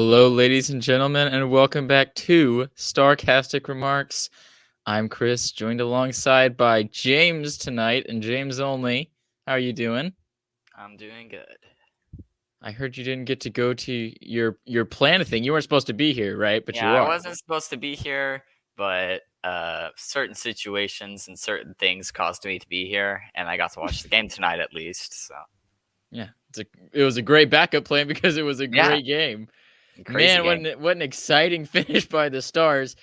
Hello, ladies and gentlemen, and welcome back to Starcastic Remarks. I'm Chris, joined alongside by James tonight, and James only. How are you doing? I'm doing good. I heard you didn't get to go to your plan thing. You weren't supposed to be here, right? But Yeah, you I are. wasn't supposed to be here, but certain situations and certain things caused me to be here, and I got to watch the game tonight at least. So Yeah, it was a great backup plan because it was a yeah, great game. crazy Man, game. what an exciting finish by the Stars.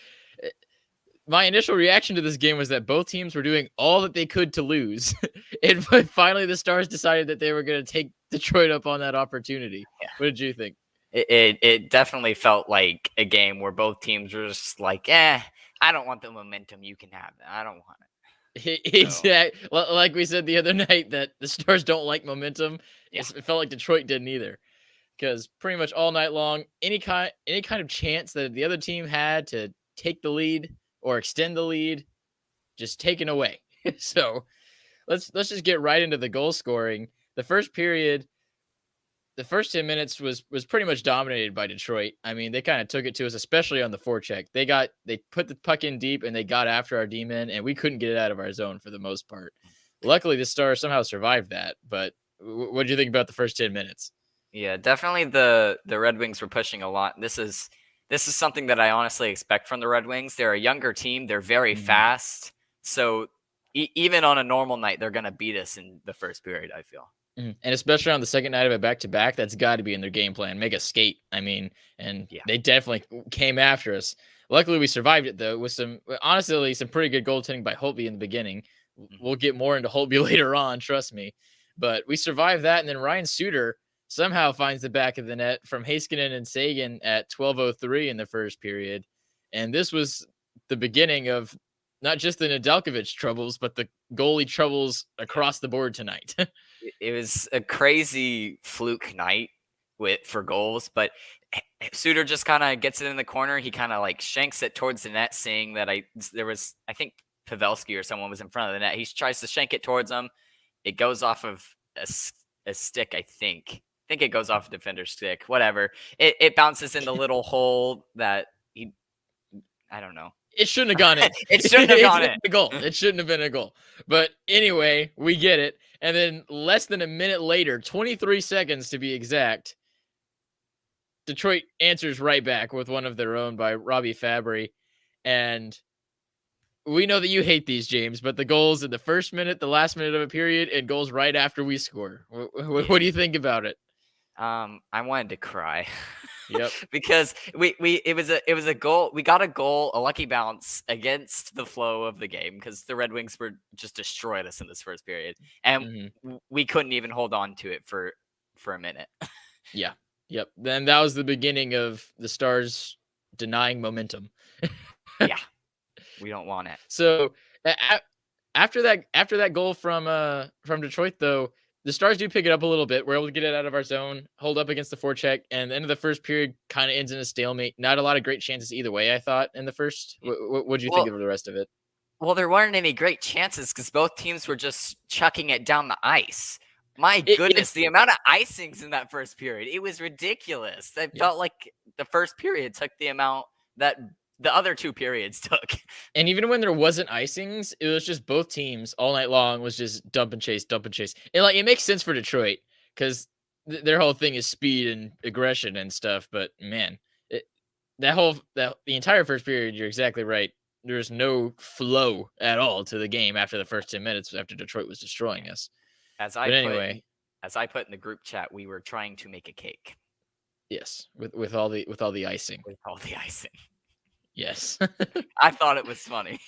My initial reaction to this game was that both teams were doing all that they could to lose. And finally the Stars decided that they were going to take Detroit up on that opportunity. Yeah, What did you think? it definitely felt like a game where both teams were just like, I don't want the momentum. You can have it. I don't want it. So Exactly. Like we said the other night that the Stars don't like momentum. yeah, It felt like Detroit didn't either. Because pretty much all night long, any kind of chance that the other team had to take the lead or extend the lead, just taken away. So let's just get right into the goal scoring. The first period, the first 10 minutes was pretty much dominated by Detroit. I mean, they kind of took it to us, especially on the forecheck. They put the puck in deep and they got after our D-men, and we couldn't get it out of our zone for the most part. Luckily, the Stars somehow survived that. But what do you think about the first 10 minutes? yeah, definitely the Red Wings were pushing a lot. This is something that I honestly expect from the Red Wings. They're a younger team. They're very Mhm. fast. So even on a normal night, they're going to beat us in the first period, I feel. Mhm. And especially on the second night of a back to back, that's got to be in their game plan. Make us skate. I mean, and Yeah. they definitely came after us. Luckily, we survived it though with honestly some pretty good goaltending by Holtby in the beginning. Mhm. We'll get more into Holtby later on, trust me. But we survived that, and then Ryan Suter somehow finds the back of the net from Heiskanen and Sagan at 12:03 in the first period, and this was the beginning of not just the Nedeljkovic troubles, but the goalie troubles Yeah. across the board tonight. It was a crazy fluke night for goals, but Suter just kind of gets it in the corner. He kind of like shanks it towards the net, seeing that I think Pavelski or someone was in front of the net. He tries to shank it towards him. It goes off of a stick, I think. I think it goes off a defender's stick. Whatever. It bounces in the little hole that he. I don't know. It shouldn't have gone in. It shouldn't have It's gone not in. a goal. It shouldn't have been a goal. But anyway, we get it. And then less than a minute later, 23 seconds to be exact, Detroit answers right back with one of their own by Robbie Fabry. And we know that you hate these, James, but the goals in the first minute, the last minute of a period, and goals right after we score. What Yeah. do you think about it? I wanted to cry Yep. because it was a goal. We got a goal, a lucky bounce against the flow of the game because the Red Wings were just destroyed us in this first period, and Hmm. we couldn't even hold on to it for a minute. Yeah. Yep. Then that was the beginning of the Stars denying momentum. Yeah, we don't want it. So after that goal from Detroit, though, the Stars do pick it up a little bit. We're able to get it out of our zone, hold up against the forecheck, and the end of the first period kind of ends in a stalemate. Not a lot of great chances either way, I thought, in the first. Yeah. What do you think Well, of the rest of it? well, there weren't any great chances because both teams were just chucking it down the ice. My It goodness, the amount of icings in that first period, it was ridiculous. It Yeah. felt like the first period took the amount that the other two periods took. And even when there wasn't icings, it was just both teams all night long was just dump and chase, dump and chase. And like it makes sense for Detroit because their whole thing is speed and aggression and stuff. But man, it, the entire first period, you're exactly right. There's no flow at all to the game after the first 10 minutes after Detroit was destroying us. As I But put anyway, as I put in the group chat, we were trying to make a cake yes, with all the icing, with all the icing. yes, I thought it was funny.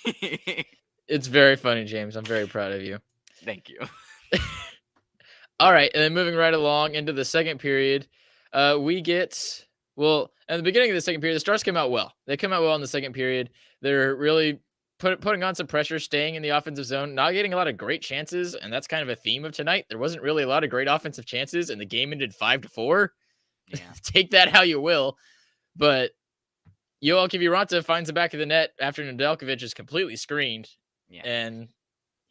it's very funny, James. I'm very proud of you. Thank you. All right, and then moving right along into the second period, we get at the beginning of the second period, the Stars come out well. They come out well in the second period. They're really putting on some pressure, staying in the offensive zone, not getting a lot of great chances, and that's kind of a theme of tonight. There wasn't really a lot of great offensive chances, and the game ended 5-4. Yeah. Take that how you will, but Yoel Kiviranta finds the back of the net after Nedeljkovic is completely screened, Yeah. and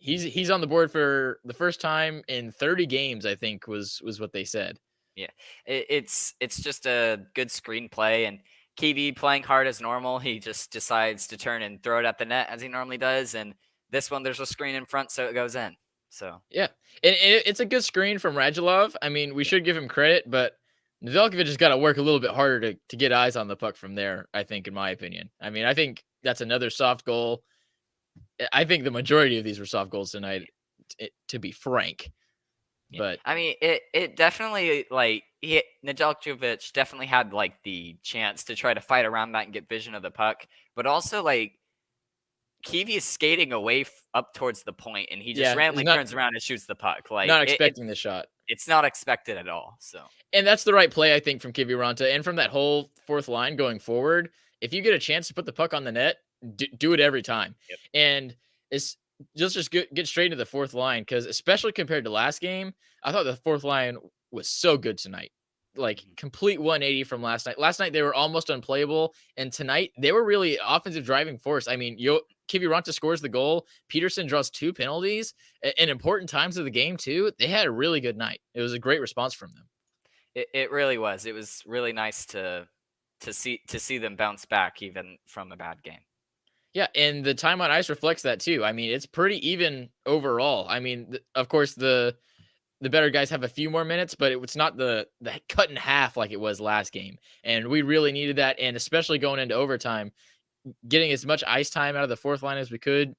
he's on the board for the first time in 30 games, I think was what they said. Yeah, it's just a good screenplay, and Kiwi playing hard as normal. He just decides to turn and throw it at the net as he normally does, and this one there's a screen in front, so it goes in. So Yeah, and it's a good screen from Radulov. I mean, we yeah, should give him credit, but Nedeljkovic has got to work a little bit harder to get eyes on the puck from there, I think, in my opinion. I mean, I think that's another soft goal. I think the majority of these were soft goals tonight, to be frank. yeah. But I mean, it definitely like Nedeljkovic definitely had like the chance to try to fight around that and get vision of the puck, but also like Kiwi is skating away up towards the point, and he just yeah, he's randomly not turns around and shoots the puck. Like not expecting the shot. it's not expected at all. So And that's the right play, I think, from Kiviranta and from that whole fourth line going forward. If you get a chance to put the puck on the net, do it every time. yep. And it's just get straight into the fourth line because, especially compared to last game, I thought the fourth line was so good tonight. Like Mhm. complete 180 from last night. Last night they were almost unplayable, and tonight they were really offensive driving force. I mean, Kiviranta scores the goal. Peterson draws 2 penalties in important times of the game too. They had a really good night. It was a great response from them. It really was. It was really nice to see them bounce back even from a bad game. Yeah, and the time on ice reflects that too. I mean, it's pretty even overall. I mean, of course, the better guys have a few more minutes, but it's not the cut in half like it was last game. And we really needed that, and especially going into overtime, getting as much ice time out of the fourth line as we could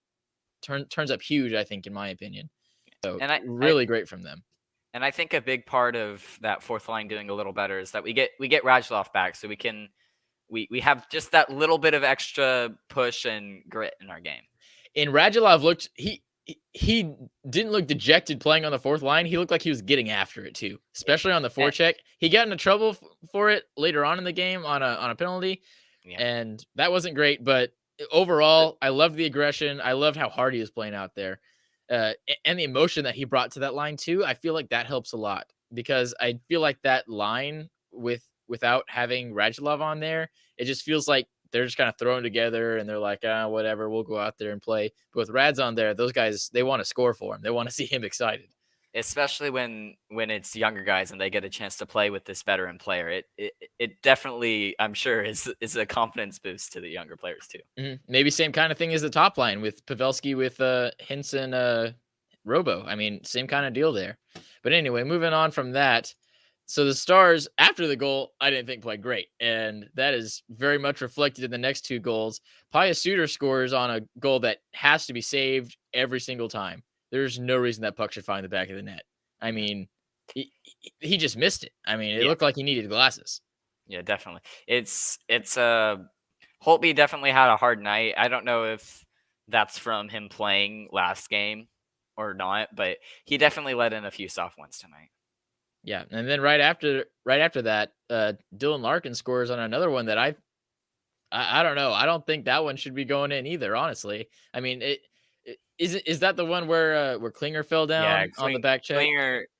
turns up huge. I think, in my opinion. So And I really great from them. and I think a big part of that fourth line doing a little better is that we get Radulov back, so we have just that little bit of extra push and grit in our game. And Radulov looked he didn't look dejected playing on the fourth line. He looked like he was getting after it too, Yeah. especially on the And, forecheck. He got into trouble for it later on in the game on a penalty, yeah. and that wasn't great. But overall, I loved the aggression. I loved how hard he was playing out there, and the emotion that he brought to that line too. I feel like that helps a lot because I feel like that line without having Radulov on there, it just feels like they're just kind of thrown together and they're like, ah, whatever, we'll go out there and play. But with Rad's on there, those guys, they want to score for him. They want to see him excited. Especially when it's younger guys and they get a chance to play with this veteran player. It definitely, I'm sure, is a confidence boost to the younger players too. Maybe same kind of thing as the top line with Pavelski, with Henson, Robo. I mean, same kind of deal there. But anyway, moving on from that. So the Stars, after the goal, I didn't think played great. And that is very much reflected in the next 2 goals. Pius Suter scores on a goal that has to be saved every single time. There's no reason that puck should find the back of the net. I mean, he just missed it. I mean, it Yeah, looked like he needed glasses. yeah, definitely. It's Holtby definitely had a hard night. I don't know if that's from him playing last game or not, but he definitely let in a few soft ones tonight. Yeah, and then right after that, Dylan Larkin scores on another one that I don't know. I don't think that one should be going in either, honestly. I mean, is that the one where Klinger fell Yeah, down on the back check?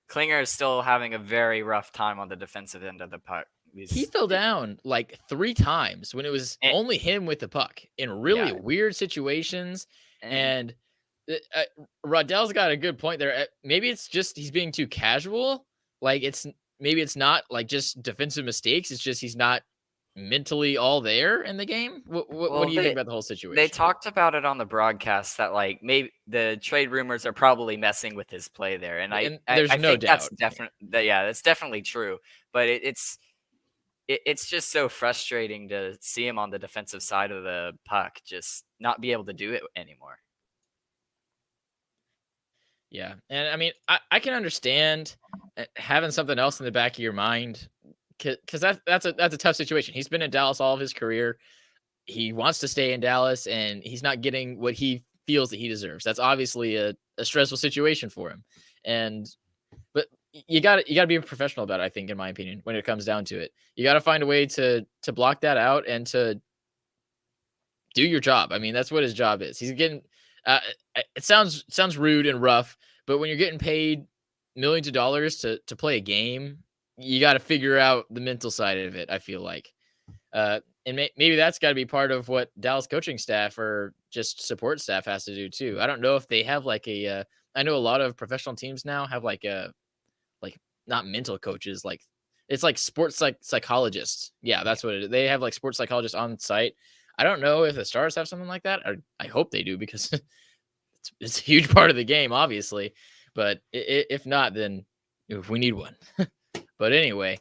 Klinger is still having a very rough time on the defensive end of the puck. He fell down like 3 times when it was And, only him with the puck in really yeah, weird situations, and and Rodell's got a good point there. Maybe it's just he's being too casual. Like maybe it's not like just defensive mistakes. It's just he's not mentally all there in the game. What well, do you think about the whole they situation? talked about it on the broadcast that like maybe the trade rumors are probably messing with his play there, and And there's I no think that's doubt. yeah, that's definitely true. But it's just so frustrating to see him on the defensive side of the puck just not be able to do it anymore. Yeah, and I mean, I can understand having something else in the back of your mind because that's a tough situation. He's been in Dallas all of his career. He wants to stay in Dallas, and he's not getting what he feels that he deserves. That's obviously a stressful situation for him. And but you got to be a professional about it, I think, in my opinion, when it comes down to it. You got to find a way to block that out and to do your job. I mean, that's what his job is. He's getting it sounds rude and rough, but when you're getting paid millions of dollars to play a game, you got to figure out the mental side of it, I feel like. And maybe that's got to be part of what Dallas coaching staff or just support staff has to do too. I don't know if they have like I know a lot of professional teams now have like a like not mental coaches, like It's like sports psychologists. Yeah, that's what it is. They have like sports psychologists on site. I don't know if the Stars have something like that. I hope they do because it's a huge part of the game, obviously. But if not, then we need one. But anyway,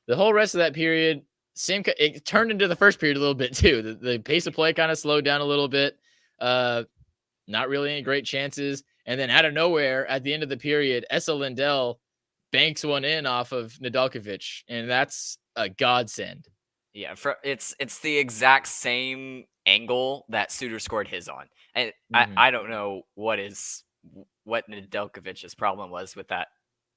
the whole rest of that period, it turned into the first period a little bit too. The pace of play kind of slowed down a little bit. Not really any great chances. And then out of nowhere, at the end of the period, Esa Lindell banks one in off of Nedeljkovic, and that's a godsend. Yeah, it's the exact same angle that Suter scored his on. And I don't know what Nedeljkovic's problem was with that,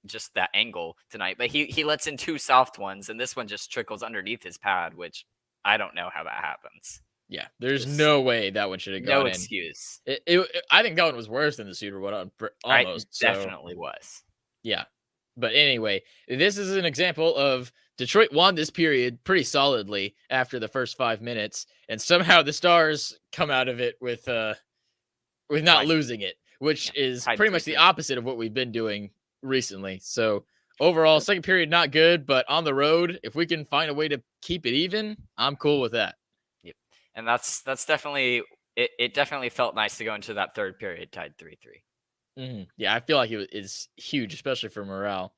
just that angle tonight. But he lets in 2 soft ones, and this one just trickles underneath his pad, which I don't know how that happens. Yeah, there's no way that one should have gone in. No excuse. I think that one was worse than the Suter one, almost. It definitely was. Yeah. But anyway, this is an example of Detroit won this period pretty solidly after the first 5 minutes, and somehow the Stars come out of it with not losing it, which is pretty much the opposite of what we've been doing recently. So overall, second period not good, but on the road, if we can find a way to keep it even, I'm cool with that. Yep. And that's definitely it definitely felt nice to go into that third period tied 3-3. Yeah, I feel like it is huge, especially for morale.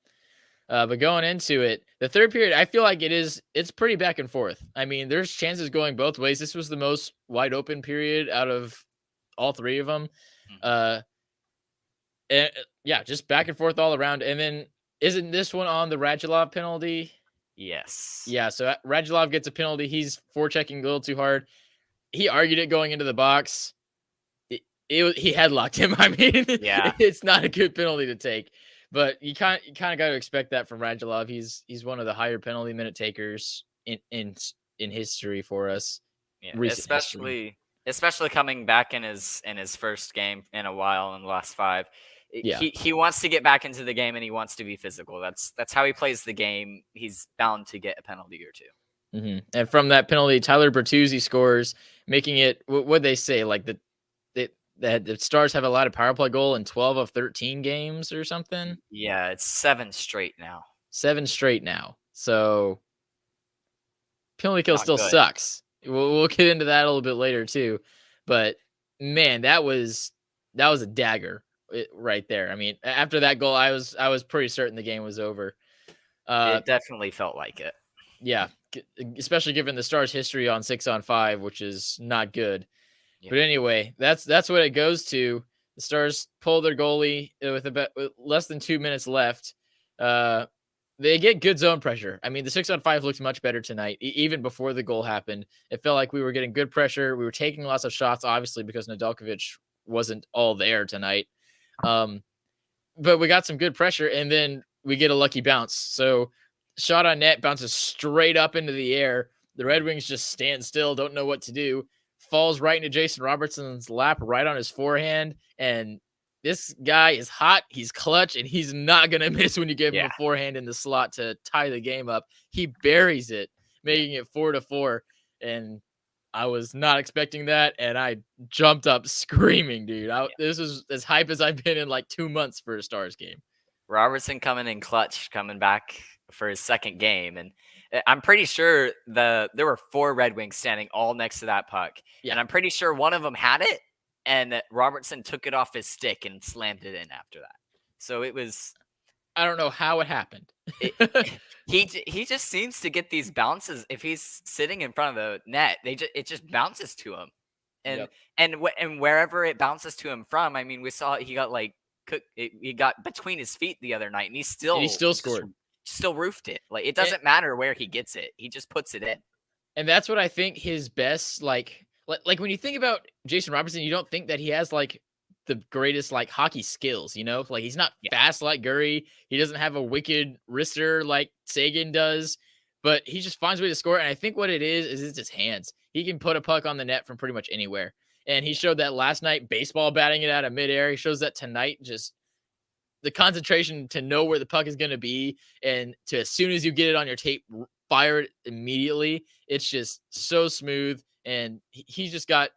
But going into it, the third period, I feel like it's pretty back and forth. I mean, there's chances going both ways. This was the most wide open period out of all 3 of them. And yeah, just back and forth all around. And then isn't this one on the Radulov penalty? Yes. Yeah, so Radulov gets a penalty. He's forechecking a little too hard. He argued it going into the box. He headlocked him. I mean, it's not a good penalty to take, but you kind of got to expect that from Radulov. He's one of the higher penalty minute takers in history for us. Yeah, especially coming back in his first game in a while in the last 5. Yeah. He wants to get back into the game and he wants to be physical. That's how he plays the game. He's bound to get a penalty or 2. And from that penalty, Tyler Bertuzzi scores, making it what they say, like the Stars have a lot of power play goal in 12 of 13 games or something. Yeah, it's 7 straight now. 7 straight now. So penalty kill still sucks. We'll get into that a little bit later too. But man, that was a dagger right there. I mean, after that goal, I was pretty certain the game was over. It definitely felt like it. Yeah, especially given the Stars' history on 6-on-5, which is not good. Yeah. But anyway, that's what it goes to. The Stars pull their goalie with less than 2 minutes left. They get good zone pressure. I mean, the 6-on-5 looked much better tonight, even before the goal happened. It felt like we were getting good pressure. We were taking lots of shots, obviously, because Nedeljkovic wasn't all there tonight. But we got some good pressure, and then we get a lucky bounce. So shot on net, bounces straight up into the air. The Red Wings just stand still, don't know what to do. Falls right into Jason Robertson's lap, right on his forehand. And this guy is hot. He's clutch, and he's not going to miss when you give him a forehand in the slot to tie the game up. He buries it, making it 4-4. And I was not expecting that, and I jumped up screaming, dude. This is as hype as I've been in like 2 months for a Stars game. Robertson coming in clutch, coming back for his second game. And I'm pretty sure there were 4 Red Wings standing all next to that puck. Yeah. And I'm pretty sure one of them had it, and Robertson took it off his stick and slammed it in after that. So it was... I don't know how it happened. He just seems to get these bounces. If he's sitting in front of the net, it just bounces to him. And wherever it bounces to him from, I mean, we saw he got between his feet the other night, and he still scored. Still roofed it. Like, it doesn't matter where he gets it. He just puts it in. And that's what I think his best, like when you think about Jason Robertson, you don't think that he has like the greatest like hockey skills, you know? Like, he's not fast like Gurry. He doesn't have a wicked wrister like Seguin does, but he just finds a way to score. And I think what it is it's his hands. He can put a puck on the net from pretty much anywhere. And he showed that last night, baseball batting it out of midair. He shows that tonight, just the concentration to know where the puck is going to be, and to, as soon as you get it on your tape, fire it immediately. It's just so smooth. And he's just got,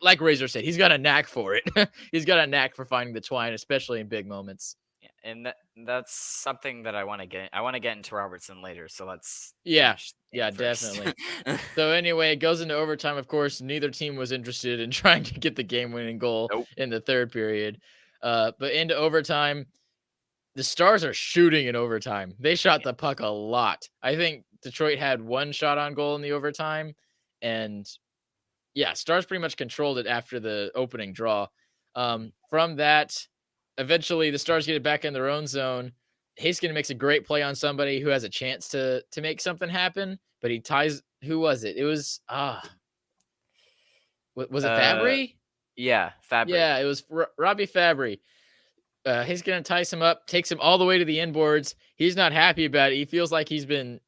like Razor said, he's got a knack for it. He's got a knack for finding the twine, especially in big moments. Yeah. and that's something that I want to get. I want to get into Robertson later, so let's Yeah, finish the yeah, game first. definitely. So anyway, it goes into overtime. Of course, neither team was interested in trying to get the game-winning goal Nope. in the third period. But into overtime, the Stars are shooting in overtime. They shot the puck a lot. I think Detroit had one shot on goal in the overtime, and yeah, Stars pretty much controlled it after the opening draw. From that, eventually the Stars get it back in their own zone. Haskin makes a great play on somebody who has a chance to make something happen, but he ties. Who was it? It was was it Uh, Fabry? yeah, Fabry. Yeah, it was Robbie Fabry. He's gonna entice him up, takes him all the way to the inboards. He's not happy about it. He feels like he's been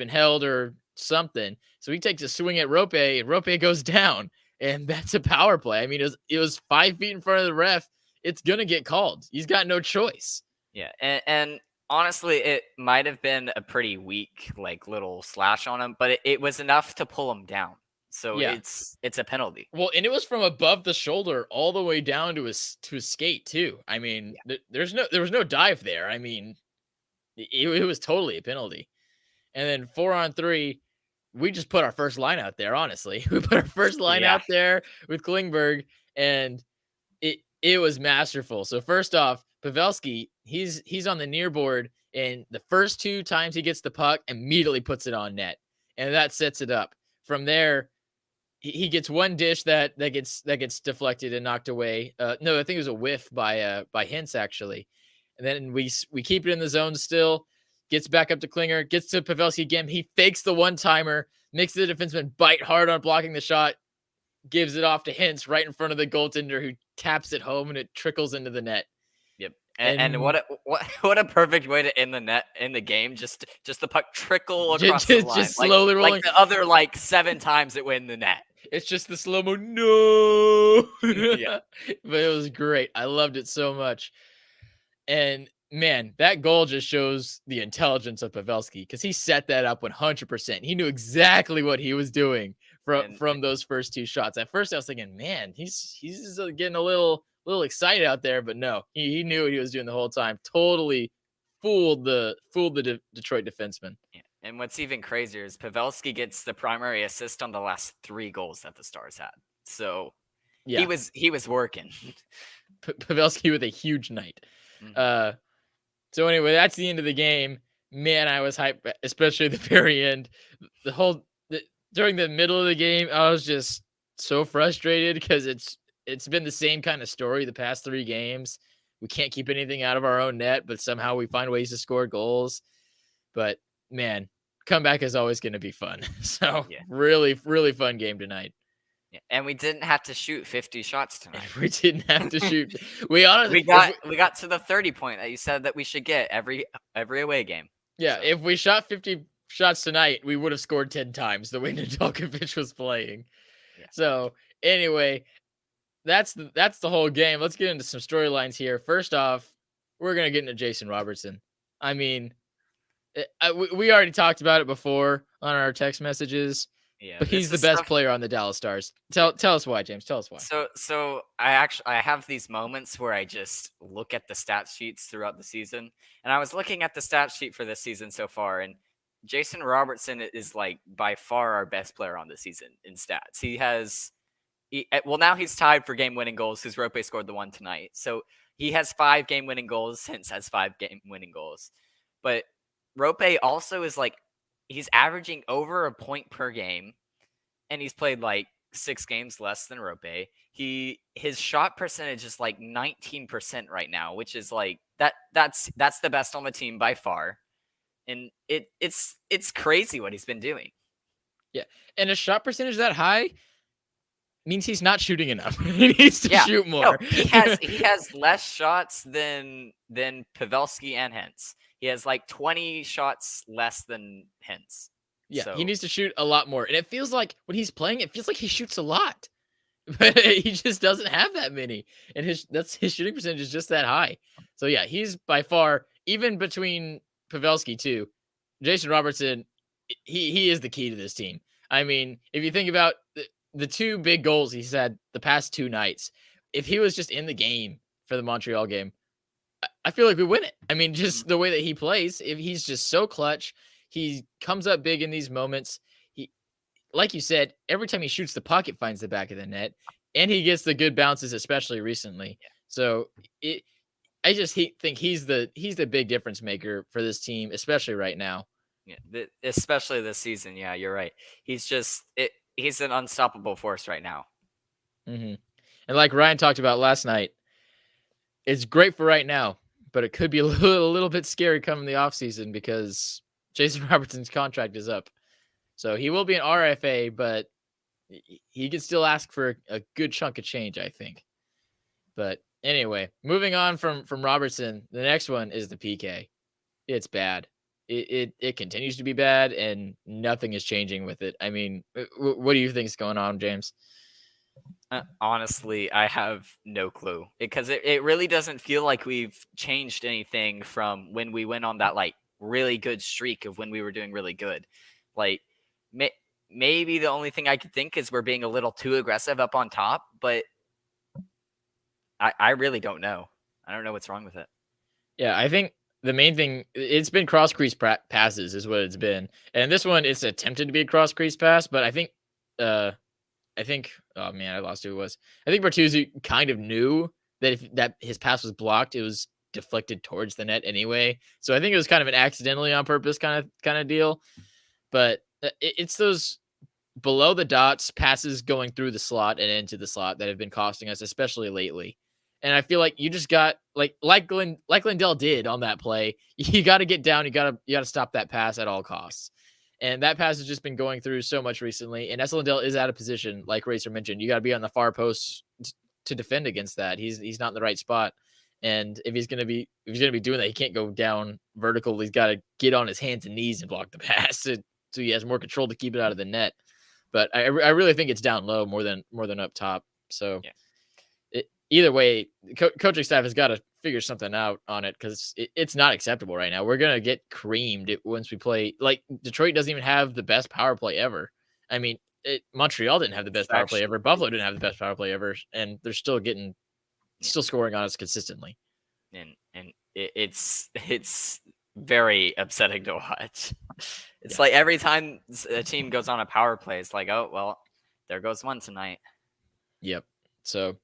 held or something. So he takes a swing at Rope, and Rope goes down. And that's a power play. I mean, it was 5 feet in front of the ref. It's gonna get called. He's got no choice. Yeah, and honestly, it might have been a pretty weak like little slash on him, but it was enough to pull him down. So Yeah. it's a penalty. Well, and it was from above the shoulder all the way down to his skate too. I mean, Yeah. there was no dive there. I mean, it was totally a penalty. And then 4-on-3, we just put our first line out there, honestly. We put our first line Yeah. out there with Klingberg, and it was masterful. So first off, Pavelski, he's on the near board, and the first 2 times he gets the puck, immediately puts it on net. And that sets it up. From there, he gets one dish that gets deflected and knocked away. No, I think it was a whiff by Hintz actually. And then we keep it in the zone still. Gets back up to Klinger, gets to Pavelski again. He fakes the one-timer, makes the defenseman bite hard on blocking the shot, gives it off to Hintz right in front of the goaltender who taps it home and it trickles into the net. Yep. And what a perfect way to end the game. Just the puck trickle across the line. Just slowly rolling. Like the other like 7 times it went in the net. It's just the slow-mo. No. Yeah. But it was great. I loved it so much. And man, that goal just shows the intelligence of Pavelski because he set that up 100%. He knew exactly what he was doing from those first 2 shots. At first, I was thinking, man, he's getting a little excited out there, but no, he knew what he was doing the whole time. Totally fooled the Detroit defenseman. Yeah. And what's even crazier is Pavelski gets the primary assist on the last 3 goals that the Stars had. So Yeah, he was working. Pavelski with a huge night. Mhm. So anyway, that's the end of the game. Man, I was hyped, especially at the very end. During the middle of the game, I was just so frustrated because it's been the same kind of story the past 3 games. We can't keep anything out of our own net, but somehow we find ways to score goals. But man, comeback is always going to be fun. So Yeah. really, really fun game tonight. Yeah. And we didn't have to shoot 50 shots tonight. We didn't have to shoot. We honestly, We got to the 30 point that you said that we should get every away game. yeah, So. if we shot 50 shots tonight, we would have scored 10 times the way Nedeljkovic was playing. Yeah. So anyway, that's the whole game. Let's get into some storylines here. First off, we're gonna get into Jason Robertson. I mean, we already talked about it before on our text messages, Yeah, but he's the this is best stuff- player on the Dallas Stars. Tell us why, James. Tell us why. So I have these moments where I just look at the stat sheets throughout the season, and I was looking at the stat sheet for this season so far, and Jason Robertson is like by far our best player on the season in stats. Now he's tied for game-winning goals because Rope scored the one tonight. So he has 5 game-winning goals. Hintz has 5 game-winning goals. But Rope also is like, he's averaging over a point per game, and he's played like 6 games less than Rope. His shot percentage is like 19% right now, which is like that's the best on the team by far. And it's crazy what he's been doing. Yeah, and a shot percentage that high means he's not shooting enough. He needs to shoot more. No, he has less shots than Pavelski and Hintz. He has like 20 shots less than Hintz. Yeah, So- he needs to shoot a lot more. And it feels like when he's playing, it feels like he shoots a lot. But he just doesn't have that many. And his shooting percentage is just that high. So yeah, he's by far, even between Pavelski too, Jason Robertson, he is the key to this team. I mean, if you think about the 2 big goals he's had the past 2 nights, if he was just in the game for the Montreal game, I feel like we win it. I mean, just the way that he plays, if he's just so clutch, he comes up big in these moments. He, like you said, every time he shoots, the pocket finds the back of the net, and he gets the good bounces, especially recently. So it, I just think he's the big difference maker for this team, especially right now. Yeah, especially this season. Yeah, you're right. He's just he's an unstoppable force right now. Hmm. And like Ryan talked about last night, it's great for right now, but it could be a little bit scary coming the offseason because Jason Robertson's contract is up. So he will be an RFA, but he can still ask for a good chunk of change, I think. But anyway, moving on from Robertson, the next one is the PK. It's bad. It continues to be bad, and nothing is changing with it. I mean, what do you think is going on, James? Honestly, I have no clue because it really doesn't feel like we've changed anything from when we went on that like really good streak of when we were doing really good. Like maybe the only thing I could think is we're being a little too aggressive up on top, but I really don't know. I don't know what's wrong with it. Yeah, I think the main thing it's been cross crease passes is what it's been, and this one it's attempted to be a cross crease pass, but I think oh man, I lost who it was. I think Bertuzzi kind of knew that if that his pass was blocked, it was deflected towards the net anyway. So I think it was kind of an accidentally on purpose kind of deal. But it's those below the dots passes going through the slot and into the slot that have been costing us, especially lately. And I feel like you just got like Lindell did on that play. You got to get down. You got to stop that pass at all costs. And that pass has just been going through so much recently. And Lindell is out of position, like Racer mentioned. You got to be on the far post to defend against that. He's not in the right spot. And if he's gonna be doing that, he can't go down vertical. He's got to get on his hands and knees and block the pass so he has more control to keep it out of the net. But I really think it's down low more than up top. So either way, coaching staff has got to figure something out on it because it's not acceptable right now. We're gonna get creamed once we play. Like Detroit doesn't even have the best power play ever. I mean, Montreal didn't have the best power play ever. Buffalo didn't have the best power play ever, and they're still scoring on us consistently. And it's very upsetting to watch. It's like every time a team goes on a power play, it's like, oh well, there goes one tonight. Yep. So,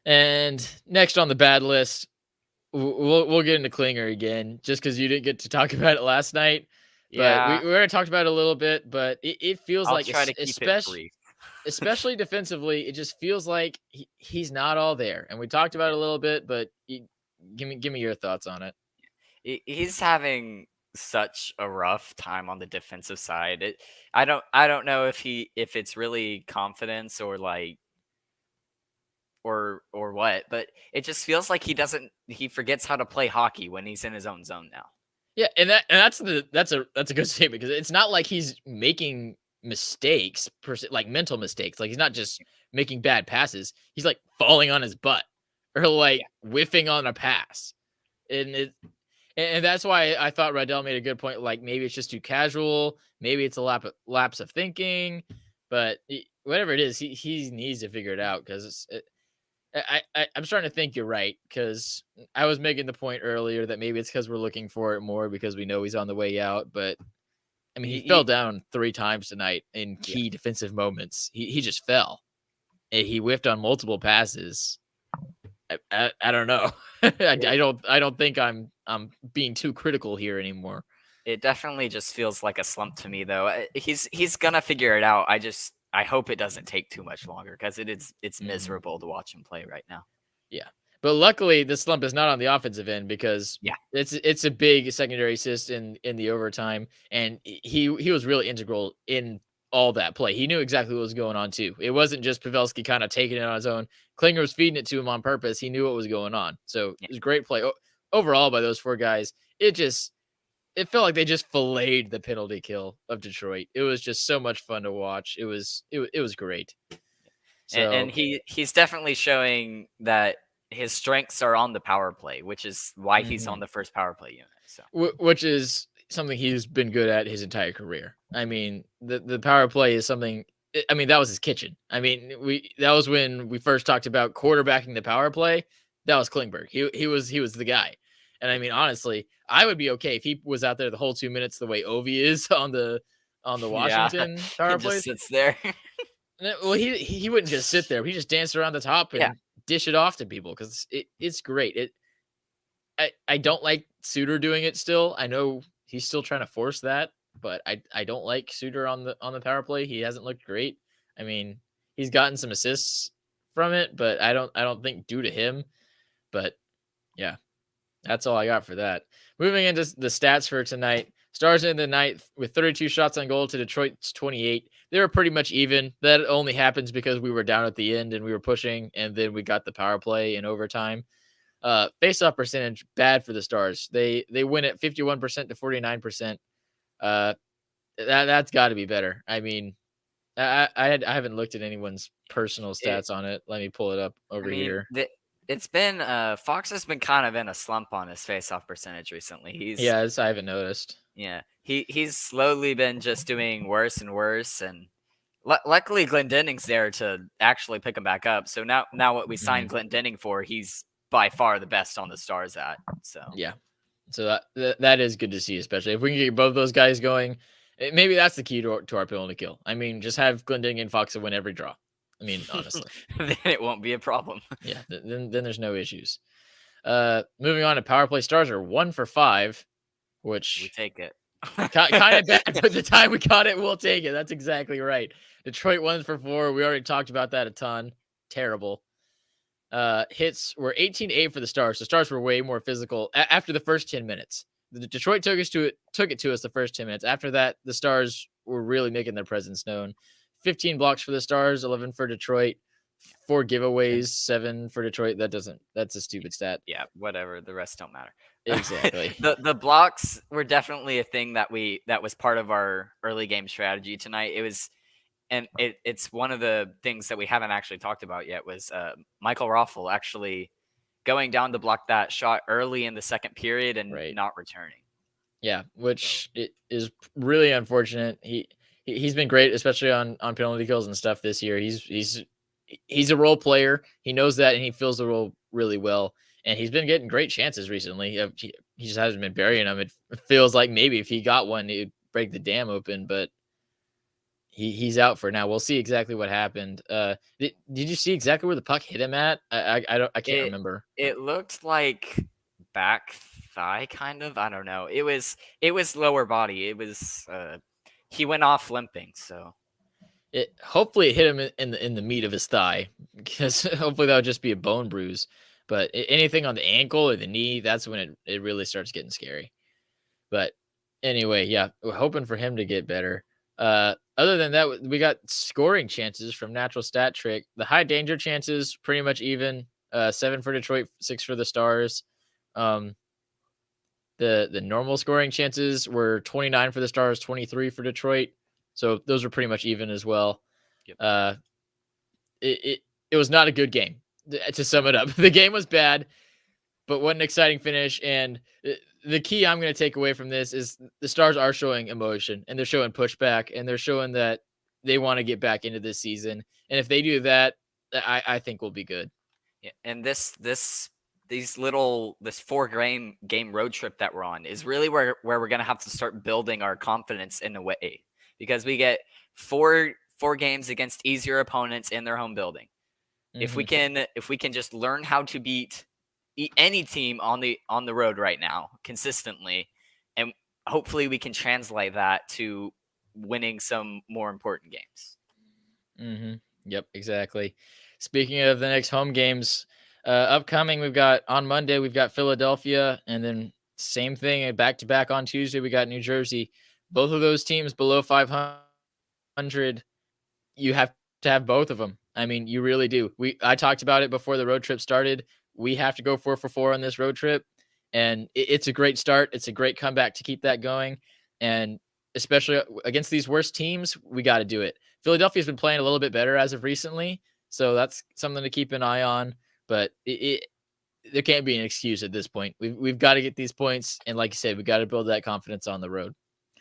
and next on the bad list, we'll get into Klinger again, just because you didn't get to talk about it last night. But we already talked about it a little bit, but it feels like, especially defensively, it just feels like he's not all there. And we talked about it a little bit, but give me your thoughts on it. He's having such a rough time on the defensive side. I don't know if it's really confidence or like or what, but it just feels like he forgets how to play hockey when he's in his own zone now. Yeah, and that's a good statement because it's not like he's making mistakes like mental mistakes. Like he's not just making bad passes. He's like falling on his butt or like whiffing on a pass. And that's why I thought Radell made a good point. Like maybe it's just too casual. Maybe it's a lapse of thinking. But whatever it is, he needs to figure it out because I'm starting to think you're right because I was making the point earlier that maybe it's because we're looking for it more because we know he's on the way out. But I mean, he fell down 3 times tonight in key defensive moments. He just fell. And he whiffed on multiple passes. I don't know. I don't think I'm being too critical here anymore. It definitely just feels like a slump to me, though. He's gonna figure it out. I hope it doesn't take too much longer because it's miserable to watch him play right now. Yeah, but luckily the slump is not on the offensive end because it's a big secondary assist in the overtime, and he was really integral in all that play. He knew exactly what was going on too. It wasn't just Pavelski kind of taking it on his own. Klinger was feeding it to him on purpose. He knew what was going on. So it was a great play overall by those 4 guys. It felt like they just filleted the penalty kill of Detroit. It was just so much fun to watch. It was great. So, and he's definitely showing that his strengths are on the power play, which is why he's on the first power play unit. So which is something he's been good at his entire career. I mean, the power play is something. I mean, that was his kitchen. I mean, that was when we first talked about quarterbacking the power play. that was Klingberg. He was the guy. And I mean, honestly, I would be okay if he was out there the whole 2 minutes the way Ovi is on the Yeah, Washington power just plays. sits there. Well, he wouldn't just sit there. He just danced around the top Yeah. and dish it off to people because it's great. I don't like Suter doing it still. I know he's still trying to force that, but I don't like Suter on the power play. He hasn't looked great. I mean, he's gotten some assists from it, but I don't think due to him. But yeah, that's all I got for that. Moving into the stats for tonight. Stars in the night with 32 shots on goal to Detroit's 28. They were pretty much even. That only happens because we were down at the end and we were pushing, and then we got the power play in overtime. Face-off percentage bad for the Stars. They win at 51% to 49%. That's got to be better. I mean, I haven't looked at anyone's personal stats on it. Let me pull it up over here. It's been Fox has been kind of in a slump on his face-off percentage recently. I haven't noticed. Yeah, he's slowly been just doing worse and worse, and luckily Glendenning's there to actually pick him back up. So now what we signed Glendening for, he's by far the best on the Stars at. So yeah, so that is good to see, especially if we can get both those guys going. Maybe that's the key to our penalty kill. I mean, just have Glendening and Fox win every draw. I mean, honestly, then it won't be a problem. Yeah, then there's no issues. Moving on to power play. Stars are 1 for 5, which we take it. kind of bad, but the time we got it, we'll take it. That's exactly right. Detroit 1 for 4. We already talked about that a ton. Terrible. Hits were 18-8 for the Stars. The Stars were way more physical after the first 10 minutes. The Detroit took it to us the first 10 minutes. After that, the Stars were really making their presence known. 15 blocks for the Stars, 11 for Detroit, 4 giveaways, 7 for Detroit. That's a stupid stat. Yeah, whatever. The rest don't matter. Exactly. the blocks were definitely a thing that was part of our early game strategy tonight. It was, and it's one of the things that we haven't actually talked about yet was Michael Raffel actually going down to block that shot early in the second period and not returning. Yeah, which it is really unfortunate. He's been great, especially on penalty kills and stuff this year. He's a role player. He knows that, and he fills the role really well. And he's been getting great chances recently. He just hasn't been burying them. It feels like maybe if he got one, he'd break the dam open, but he's out for now. We'll see exactly what happened. Did you see exactly where the puck hit him at? I can't remember. It looked like back thigh, kind of. I don't know. It was lower body. It was he went off limping, so hopefully it hit him in the meat of his thigh, because hopefully that would just be a bone bruise. But anything on the ankle or the knee, that's when it really starts getting scary. But anyway, yeah, we're hoping for him to get better. Other than that, we got scoring chances from Natural Stat Trick. The high danger chances pretty much even. 7 for Detroit, 6 for the Stars. The normal scoring chances were 29 for the Stars, 23 for Detroit. So those were pretty much even as well. Yep. It was not a good game, to sum it up. The game was bad, but what an exciting finish. And the key I'm going to take away from this is the Stars are showing emotion, and they're showing pushback, and they're showing that they want to get back into this season. And if they do that, I think we'll be good. Yeah, and this 4-game road trip that we're on is really where we're going to have to start building our confidence in a way, because we get four games against easier opponents in their home building. Mm-hmm. If we can just learn how to beat any team on the road right now consistently, and hopefully we can translate that to winning some more important games. Mm-hmm. Yep, exactly. Speaking of the next home games upcoming, on Monday we've got Philadelphia, and then same thing back to back on Tuesday we got New Jersey. Both of those teams below 500. You have to have both of them. I mean, you really do. I talked about it before the road trip started. We have to go 4 for 4 on this road trip, and it's a great start. It's a great comeback to keep that going, and especially against these worst teams, we got to do it. Philadelphia's been playing a little bit better as of recently, so that's something to keep an eye on. But there can't be an excuse at this point. We've got to get these points, and like you said, we got to build that confidence on the road.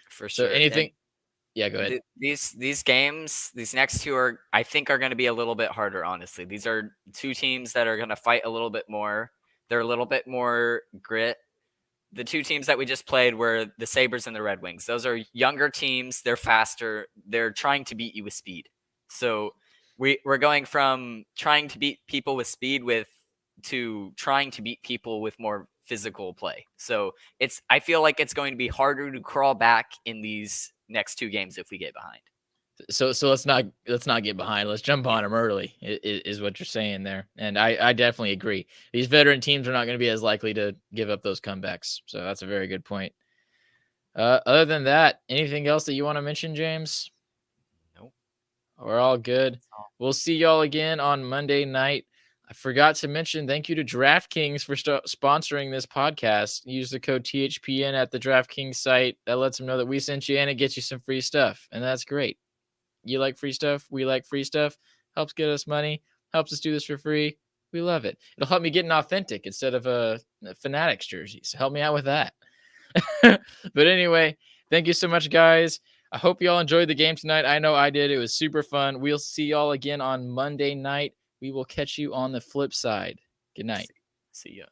For sure. So anything. Yeah, go ahead. These games, these next two I think are going to be a little bit harder, honestly. These are two teams that are going to fight a little bit more. They're a little bit more grit. The two teams that we just played were the Sabres and the Red Wings. Those are younger teams. They're faster. They're trying to beat you with speed. So we're going from trying to beat people with speed to trying to beat people with more physical play. So I feel like it's going to be harder to crawl back in these next two games if we get behind. So let's not get behind. Let's jump on them early. Is what you're saying there, and I definitely agree. These veteran teams are not going to be as likely to give up those comebacks. So that's a very good point. Other than that, anything else that you want to mention, James? Nope. We're all good. We'll see y'all again on Monday night. I forgot to mention thank you to DraftKings for sponsoring this podcast. Use the code THPN at the DraftKings site. That lets them know that we sent you and it gets you some free stuff, and that's great. You like free stuff. We like free stuff. Helps get us money. Helps us do this for free. We love it. It'll help me get an authentic instead of a Fanatics jersey. So help me out with that. But anyway, thank you so much, guys. I hope you all enjoyed the game tonight. I know I did. It was super fun. We'll see y'all again on Monday night. We will catch you on the flip side. Good night. See ya.